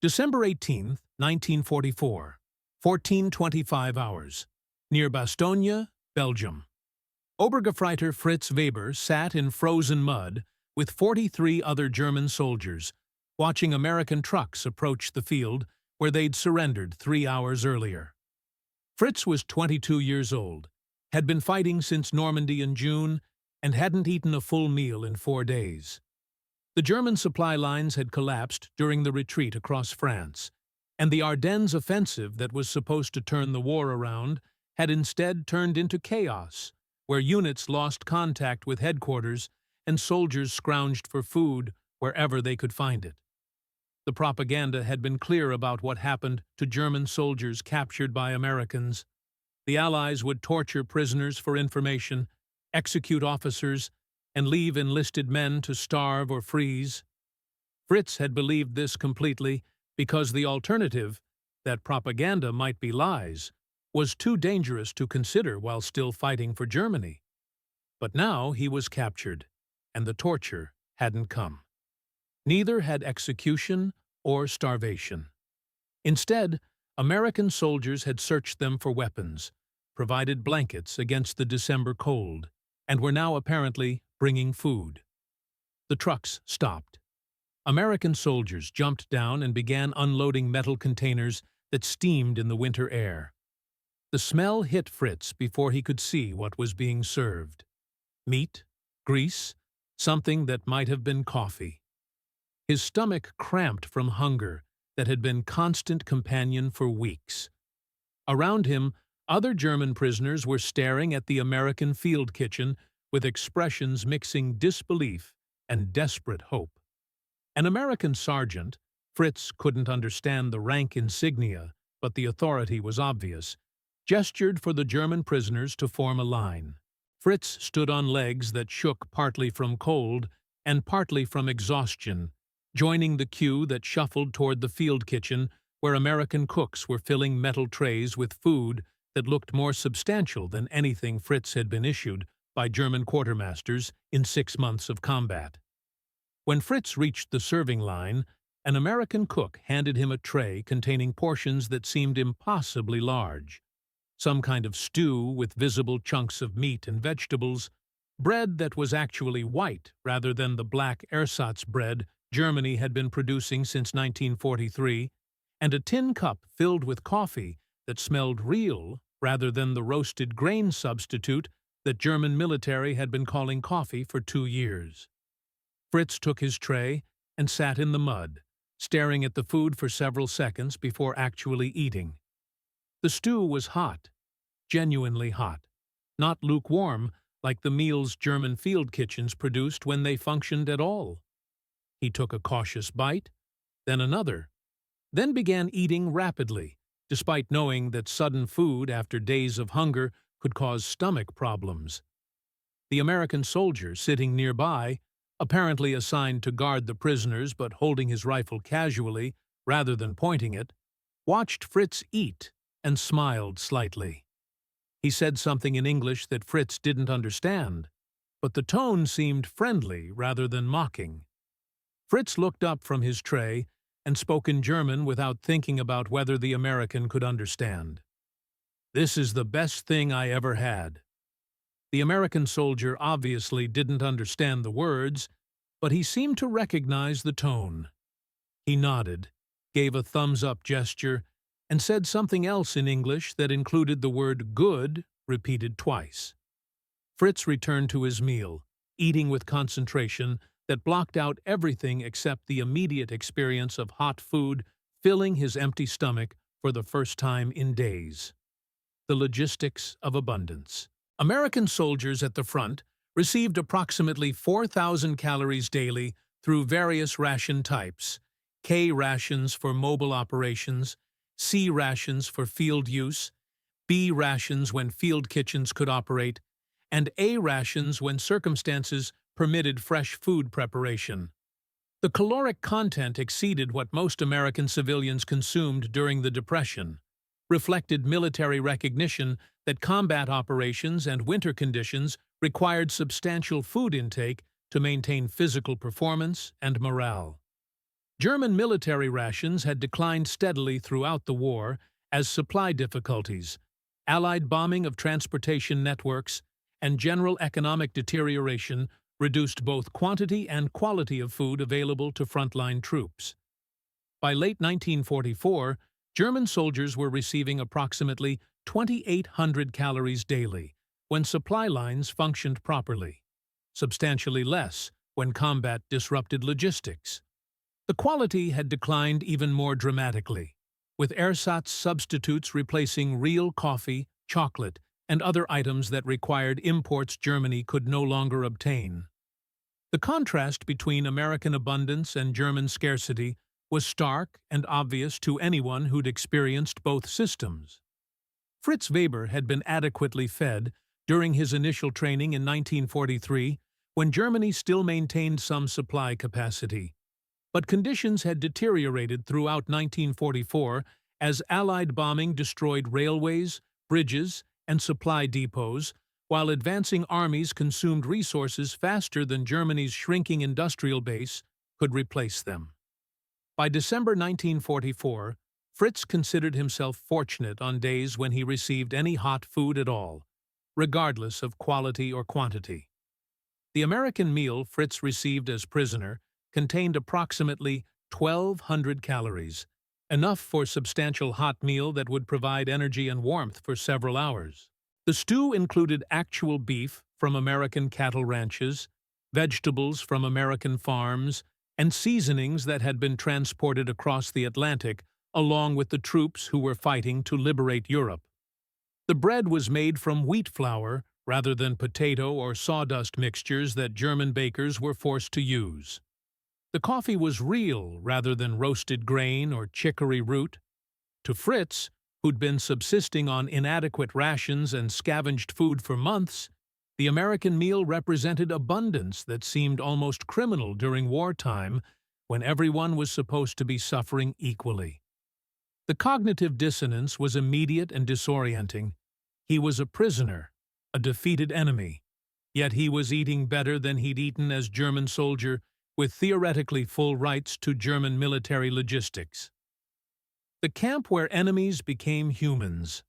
December 18, 1944, 14:25 hours, near Bastogne, Belgium. Obergefreiter Fritz Weber sat in frozen mud with 43 other German soldiers, watching American trucks approach the field where they'd surrendered 3 hours earlier. Fritz was 22 years old, had been fighting since Normandy in June, and hadn't eaten a full meal in 4 days. The German supply lines had collapsed during the retreat across France, and the Ardennes offensive that was supposed to turn the war around had instead turned into chaos, where units lost contact with headquarters and soldiers scrounged for food wherever they could find it. The propaganda had been clear about what happened to German soldiers captured by Americans. The Allies would torture prisoners for information, execute officers, and leave enlisted men to starve or freeze. Fritz had believed this completely because the alternative, that propaganda might be lies, was too dangerous to consider while still fighting for Germany. But now he was captured, and the torture hadn't come. Neither had execution or starvation. Instead, American soldiers had searched them for weapons, provided blankets against the December cold, and were now apparently bringing food. The trucks stopped. American soldiers jumped down and began unloading metal containers that steamed in the winter air. The smell hit Fritz before he could see what was being served. Meat, grease, something that might have been coffee. His stomach cramped from hunger that had been constant companion for weeks. Around him, other German prisoners were staring at the American field kitchen with expressions mixing disbelief and desperate hope. An American sergeant, Fritz couldn't understand the rank insignia, but the authority was obvious, gestured for the German prisoners to form a line. Fritz stood on legs that shook partly from cold and partly from exhaustion, joining the queue that shuffled toward the field kitchen where American cooks were filling metal trays with food that looked more substantial than anything Fritz had been issued by German quartermasters in 6 months of combat. When Fritz reached the serving line, an American cook handed him a tray containing portions that seemed impossibly large. Some kind of stew with visible chunks of meat and vegetables, bread that was actually white rather than the black ersatz bread Germany had been producing since 1943, and a tin cup filled with coffee that smelled real rather than the roasted grain substitute that German military had been calling coffee for 2 years. Fritz took his tray and sat in the mud, staring at the food for several seconds before actually eating. The stew was hot, genuinely hot, not lukewarm like the meals German field kitchens produced when they functioned at all. He took a cautious bite, then another, then began eating rapidly, despite knowing that sudden food after days of hunger could cause stomach problems. The American soldier sitting nearby, apparently assigned to guard the prisoners but holding his rifle casually rather than pointing it, watched Fritz eat and smiled slightly. He said something in English that Fritz didn't understand, but the tone seemed friendly rather than mocking. Fritz looked up from his tray and spoke in German without thinking about whether the American could understand. "This is the best thing I ever had." The American soldier obviously didn't understand the words, but he seemed to recognize the tone. He nodded, gave a thumbs-up gesture, and said something else in English that included the word good repeated twice. Fritz returned to his meal, eating with concentration that blocked out everything except the immediate experience of hot food filling his empty stomach for the first time in days. The logistics of abundance. American soldiers at the front received approximately 4,000 calories daily through various ration types: K rations for mobile operations, C rations for field use, B rations when field kitchens could operate, and A rations when circumstances permitted fresh food preparation. The caloric content exceeded what most American civilians consumed during the Depression, reflected military recognition that combat operations and winter conditions required substantial food intake to maintain physical performance and morale. German military rations had declined steadily throughout the war as supply difficulties, Allied bombing of transportation networks, and general economic deterioration reduced both quantity and quality of food available to frontline troops. By late 1944, German soldiers were receiving approximately 2,800 calories daily when supply lines functioned properly, substantially less when combat disrupted logistics. The quality had declined even more dramatically, with ersatz substitutes replacing real coffee, chocolate, and other items that required imports Germany could no longer obtain. The contrast between American abundance and German scarcity was stark and obvious to anyone who'd experienced both systems. Fritz Weber had been adequately fed during his initial training in 1943, when Germany still maintained some supply capacity. But conditions had deteriorated throughout 1944 as Allied bombing destroyed railways, bridges, and supply depots, while advancing armies consumed resources faster than Germany's shrinking industrial base could replace them. By December 1944, Fritz considered himself fortunate on days when he received any hot food at all, regardless of quality or quantity. The American meal Fritz received as prisoner contained approximately 1,200 calories, enough for a substantial hot meal that would provide energy and warmth for several hours. The stew included actual beef from American cattle ranches, vegetables from American farms, and seasonings that had been transported across the Atlantic along with the troops who were fighting to liberate Europe. The bread was made from wheat flour rather than potato or sawdust mixtures that German bakers were forced to use. The coffee was real rather than roasted grain or chicory root. To Fritz, who'd been subsisting on inadequate rations and scavenged food for months, the American meal represented abundance that seemed almost criminal during wartime when everyone was supposed to be suffering equally. The cognitive dissonance was immediate and disorienting. He was a prisoner, a defeated enemy, yet he was eating better than he'd eaten as German soldier, with theoretically full rights to German military logistics. The camp where enemies became humans.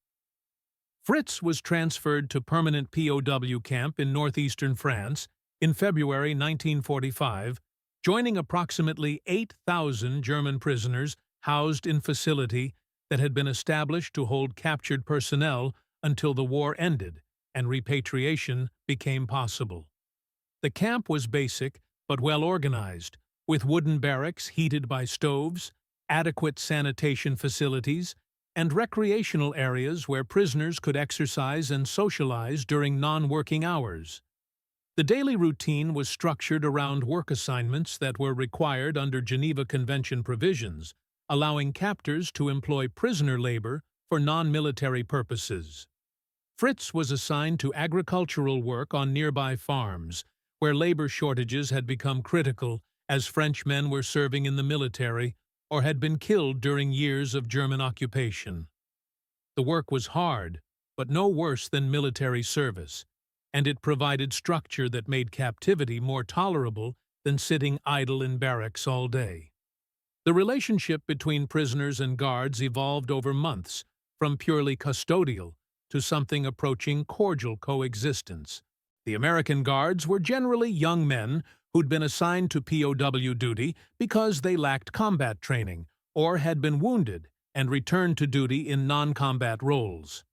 Fritz was transferred to permanent POW camp in northeastern France in February 1945, joining approximately 8,000 German prisoners housed in facility that had been established to hold captured personnel until the war ended and repatriation became possible. The camp was basic but well organized, with wooden barracks heated by stoves, adequate sanitation facilities, and recreational areas where prisoners could exercise and socialize during non-working hours. The daily routine was structured around work assignments that were required under Geneva Convention provisions, allowing captors to employ prisoner labor for non-military purposes. Fritz was assigned to agricultural work on nearby farms, where labor shortages had become critical as French men were serving in the military or had been killed during years of German occupation. The work was hard, but no worse than military service, and it provided structure that made captivity more tolerable than sitting idle in barracks all day. The relationship between prisoners and guards evolved over months, from purely custodial to something approaching cordial coexistence. The American guards were generally young men who'd been assigned to POW duty because they lacked combat training or had been wounded and returned to duty in non-combat roles.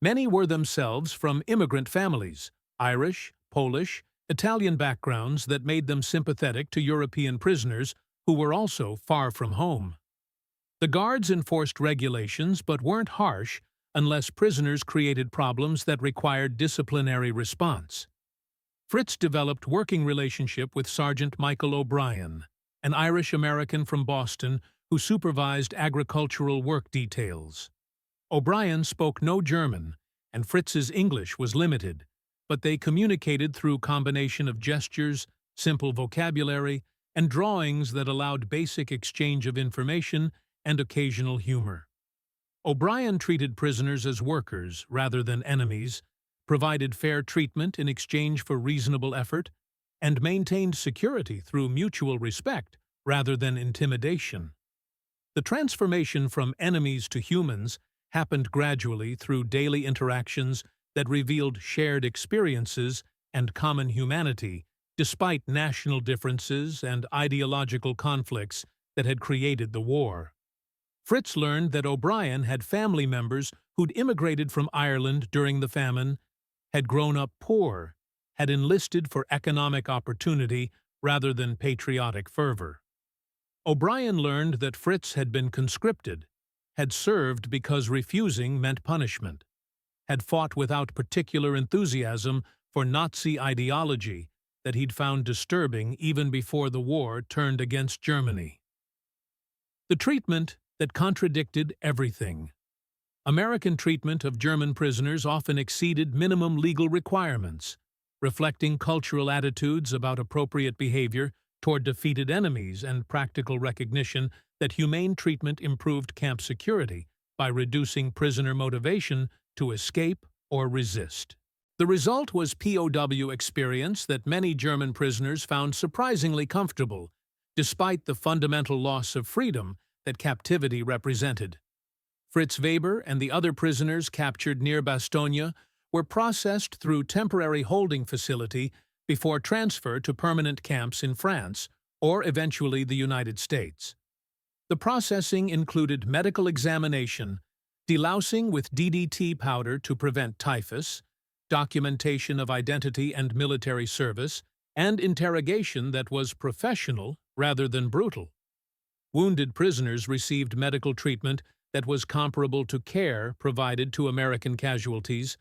Many were themselves from immigrant families, Irish, Polish, Italian backgrounds that made them sympathetic to European prisoners who were also far from home. The guards enforced regulations but weren't harsh unless prisoners created problems that required disciplinary response. Fritz developed working relationship with Sergeant Michael O'Brien, an Irish-American from Boston who supervised agricultural work details. O'Brien spoke no German, and Fritz's English was limited, but they communicated through combination of gestures, simple vocabulary, and drawings that allowed basic exchange of information and occasional humor. O'Brien treated prisoners as workers rather than enemies, provided fair treatment in exchange for reasonable effort, and maintained security through mutual respect rather than intimidation. The transformation from enemies to humans happened gradually through daily interactions that revealed shared experiences and common humanity, despite national differences and ideological conflicts that had created the war. Fritz learned that O'Brien had family members who'd immigrated from Ireland during the famine, had grown up poor, had enlisted for economic opportunity rather than patriotic fervor. O'Brien learned that Fritz had been conscripted, had served because refusing meant punishment, had fought without particular enthusiasm for Nazi ideology that he'd found disturbing even before the war turned against Germany. The treatment that contradicted everything. American treatment of German prisoners often exceeded minimum legal requirements, reflecting cultural attitudes about appropriate behavior toward defeated enemies and practical recognition that humane treatment improved camp security by reducing prisoner motivation to escape or resist. The result was POW experience that many German prisoners found surprisingly comfortable, despite the fundamental loss of freedom that captivity represented. Fritz Weber and the other prisoners captured near Bastogne were processed through temporary holding facility before transfer to permanent camps in France or eventually the United States. The processing included medical examination, delousing with DDT powder to prevent typhus, documentation of identity and military service, and interrogation that was professional rather than brutal. Wounded prisoners received medical treatment that was comparable to care provided to American casualties.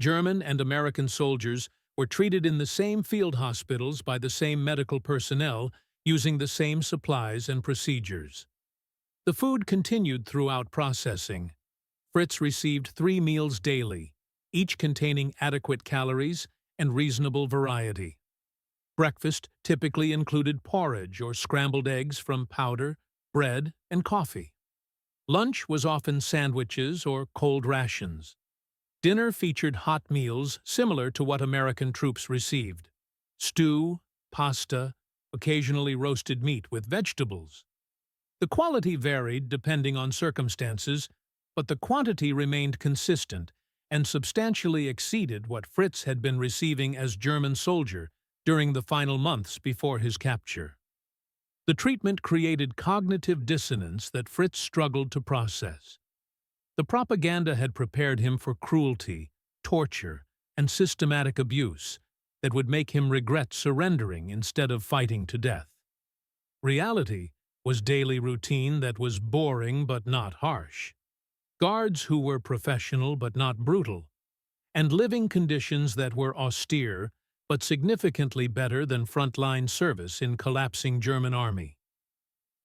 German and American soldiers were treated in the same field hospitals by the same medical personnel using the same supplies and procedures. The food continued throughout processing. Fritz received 3 meals daily, each containing adequate calories and reasonable variety. Breakfast typically included porridge or scrambled eggs from powder, bread, and coffee. Lunch was often sandwiches or cold rations. Dinner featured hot meals similar to what American troops received: stew, pasta, occasionally roasted meat with vegetables. The quality varied depending on circumstances, but the quantity remained consistent and substantially exceeded what Fritz had been receiving as German soldier during the final months before his capture. The treatment created cognitive dissonance that Fritz struggled to process. The propaganda had prepared him for cruelty, torture, and systematic abuse that would make him regret surrendering instead of fighting to death. Reality was daily routine that was boring but not harsh, guards who were professional but not brutal, and living conditions that were austere but significantly better than frontline service in collapsing German army.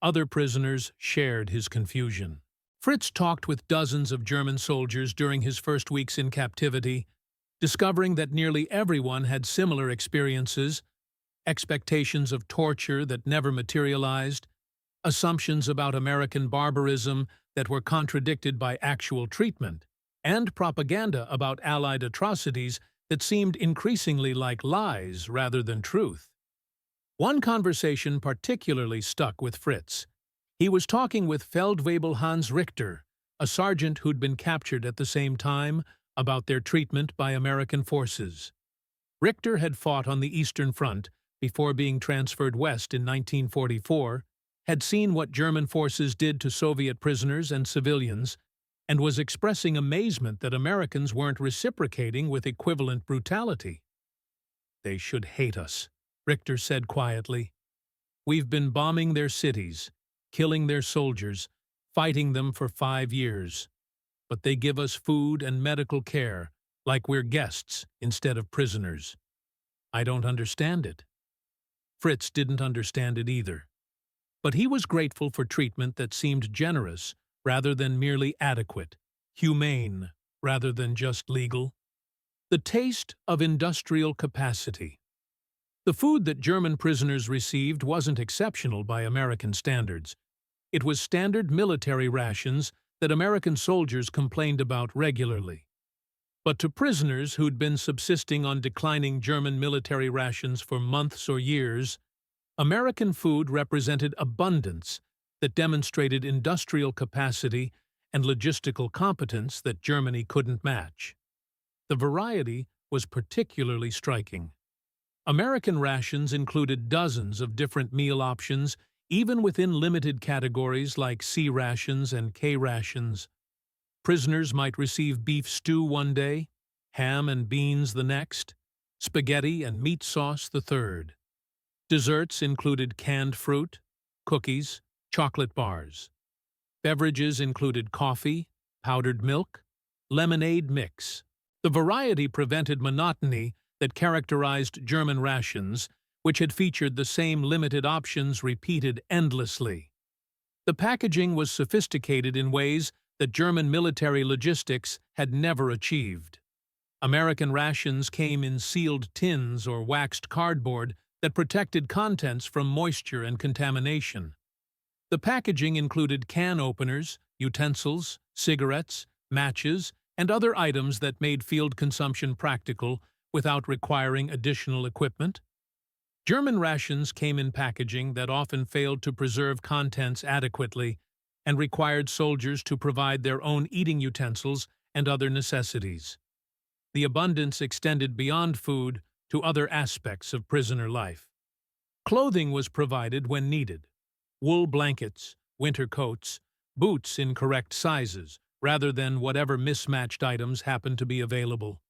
Other prisoners shared his confusion. Fritz talked with dozens of German soldiers during his first weeks in captivity, discovering that nearly everyone had similar experiences: expectations of torture that never materialized, assumptions about American barbarism that were contradicted by actual treatment, and propaganda about Allied atrocities that seemed increasingly like lies rather than truth. One conversation particularly stuck with Fritz. He was talking with Feldwebel Hans Richter, a sergeant who'd been captured at the same time, about their treatment by American forces. Richter had fought on the Eastern Front before being transferred west in 1944, had seen what German forces did to Soviet prisoners and civilians, and was expressing amazement that Americans weren't reciprocating with equivalent brutality. "They should hate us," Richter said quietly. "We've been bombing their cities, killing their soldiers, fighting them for 5 years. But they give us food and medical care like we're guests instead of prisoners. I don't understand it." Fritz didn't understand it either. But he was grateful for treatment that seemed generous rather than merely adequate, humane rather than just legal. The taste of industrial capacity. The food that German prisoners received wasn't exceptional by American standards. It was standard military rations that American soldiers complained about regularly. But to prisoners who'd been subsisting on declining German military rations for months or years, American food represented abundance that demonstrated industrial capacity and logistical competence that Germany couldn't match. The variety was particularly striking. American rations included dozens of different meal options, even within limited categories like C rations and K rations. Prisoners might receive beef stew one day, ham and beans the next, spaghetti and meat sauce the third. Desserts included canned fruit, cookies, chocolate bars. Beverages included coffee, powdered milk, lemonade mix. The variety prevented monotony that characterized German rations, which had featured the same limited options repeated endlessly. The packaging was sophisticated in ways that German military logistics had never achieved. American rations came in sealed tins or waxed cardboard that protected contents from moisture and contamination. The packaging included can openers, utensils, cigarettes, matches, and other items that made field consumption practical without requiring additional equipment. German rations came in packaging that often failed to preserve contents adequately and required soldiers to provide their own eating utensils and other necessities. The abundance extended beyond food to other aspects of prisoner life. Clothing was provided when needed: wool blankets, winter coats, boots in correct sizes, rather than whatever mismatched items happened to be available.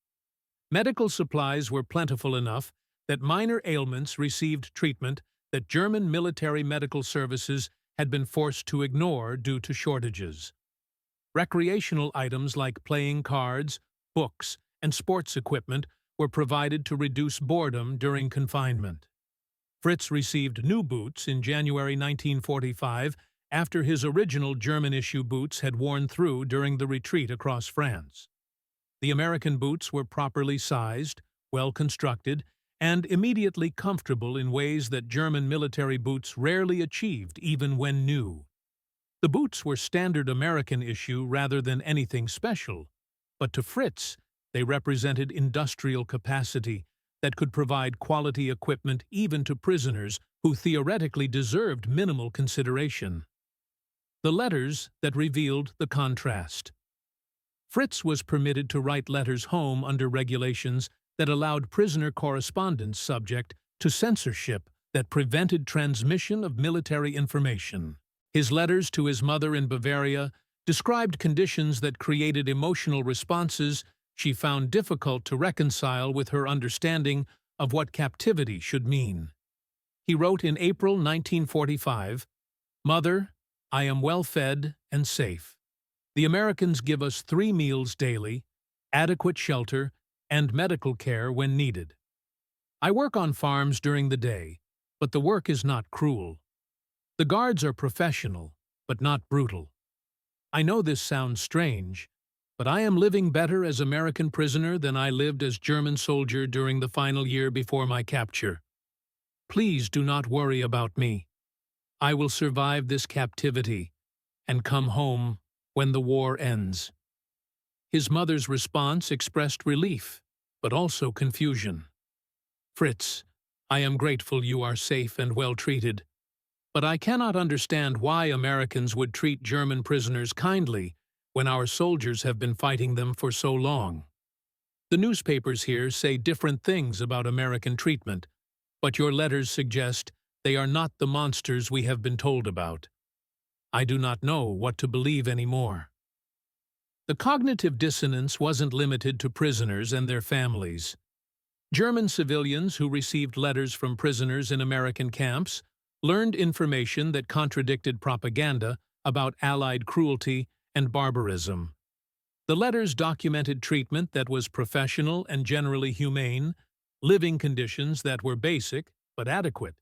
Medical supplies were plentiful enough that minor ailments received treatment that German military medical services had been forced to ignore due to shortages. Recreational items like playing cards, books, and sports equipment were provided to reduce boredom during confinement. Fritz received new boots in January 1945 after his original German-issue boots had worn through during the retreat across France. The American boots were properly sized, well-constructed, and immediately comfortable in ways that German military boots rarely achieved even when new. The boots were standard American issue rather than anything special, but to Fritz, they represented industrial capacity that could provide quality equipment even to prisoners who theoretically deserved minimal consideration. The letters that revealed the contrast. Fritz was permitted to write letters home under regulations that allowed prisoner correspondence subject to censorship that prevented transmission of military information. His letters to his mother in Bavaria described conditions that created emotional responses she found difficult to reconcile with her understanding of what captivity should mean. He wrote in April 1945, "Mother, I am well fed and safe. The Americans give us 3 meals daily, adequate shelter, and medical care when needed. I work on farms during the day, but the work is not cruel. The guards are professional, but not brutal. I know this sounds strange, but I am living better as American prisoner than I lived as German soldier during the final year before my capture. Please do not worry about me. I will survive this captivity and come home when the war ends." His mother's response expressed relief, but also confusion. "Fritz, I am grateful you are safe and well treated, but I cannot understand why Americans would treat German prisoners kindly when our soldiers have been fighting them for so long. The newspapers here say different things about American treatment, but your letters suggest they are not the monsters we have been told about. I do not know what to believe anymore." The cognitive dissonance wasn't limited to prisoners and their families. German civilians who received letters from prisoners in American camps learned information that contradicted propaganda about Allied cruelty and barbarism. The letters documented treatment that was professional and generally humane, living conditions that were basic but adequate,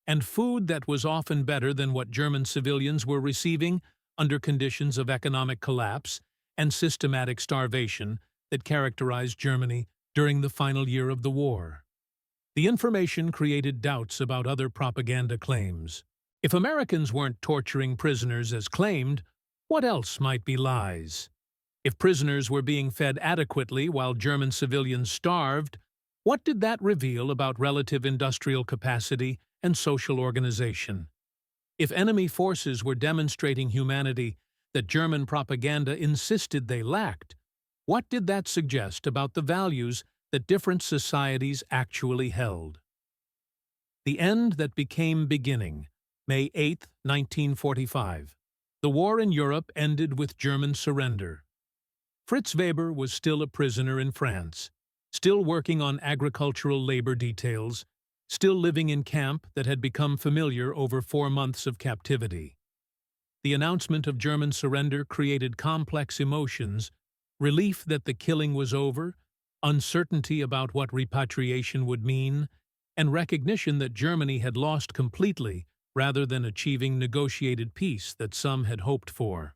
and food that was often better than what German civilians were receiving under conditions of economic collapse and systematic starvation that characterized Germany during the final year of the war. The information created doubts about other propaganda claims. If Americans weren't torturing prisoners as claimed, what else might be lies? If prisoners were being fed adequately while German civilians starved, what did that reveal about relative industrial capacity and social organization. If enemy forces were demonstrating humanity that German propaganda insisted they lacked, what did that suggest about the values that different societies actually held? The end that became beginning, May 8, 1945. The war in Europe ended with German surrender. Fritz Weber was still a prisoner in France, still working on agricultural labor details, still living in camp that had become familiar over 4 months of captivity. The announcement of German surrender created complex emotions: relief that the killing was over, uncertainty about what repatriation would mean, and recognition that Germany had lost completely rather than achieving negotiated peace that some had hoped for.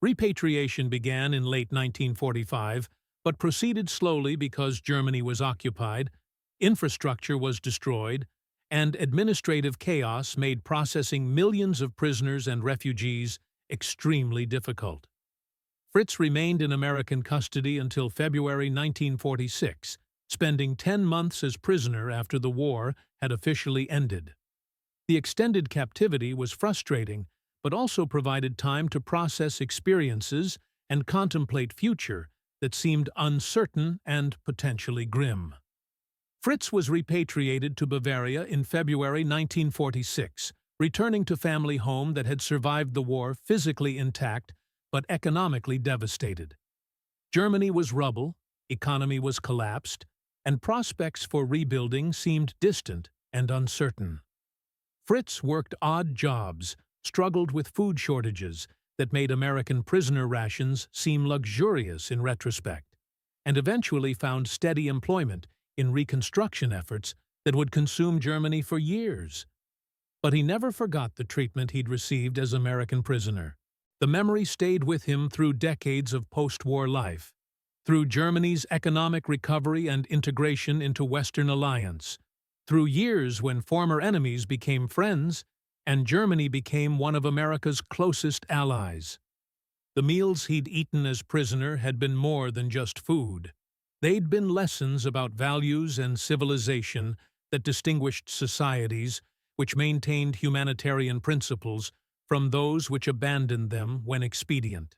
Repatriation began in late 1945, but proceeded slowly because Germany was occupied, infrastructure was destroyed, and administrative chaos made processing millions of prisoners and refugees extremely difficult. Fritz remained in American custody until February 1946, spending 10 months as prisoner after the war had officially ended. The extended captivity was frustrating, but also provided time to process experiences and contemplate future that seemed uncertain and potentially grim. Fritz was repatriated to Bavaria in February 1946, returning to family home that had survived the war physically intact but economically devastated. Germany was rubble, economy was collapsed, and prospects for rebuilding seemed distant and uncertain. Fritz worked odd jobs, struggled with food shortages that made American prisoner rations seem luxurious in retrospect, and eventually found steady employment in reconstruction efforts that would consume Germany for years. But he never forgot the treatment he'd received as American prisoner. The memory stayed with him through decades of post-war life, through Germany's economic recovery and integration into Western alliance, through years when former enemies became friends and Germany became one of America's closest allies. The meals he'd eaten as prisoner had been more than just food. They'd been lessons about values and civilization that distinguished societies which maintained humanitarian principles from those which abandoned them when expedient.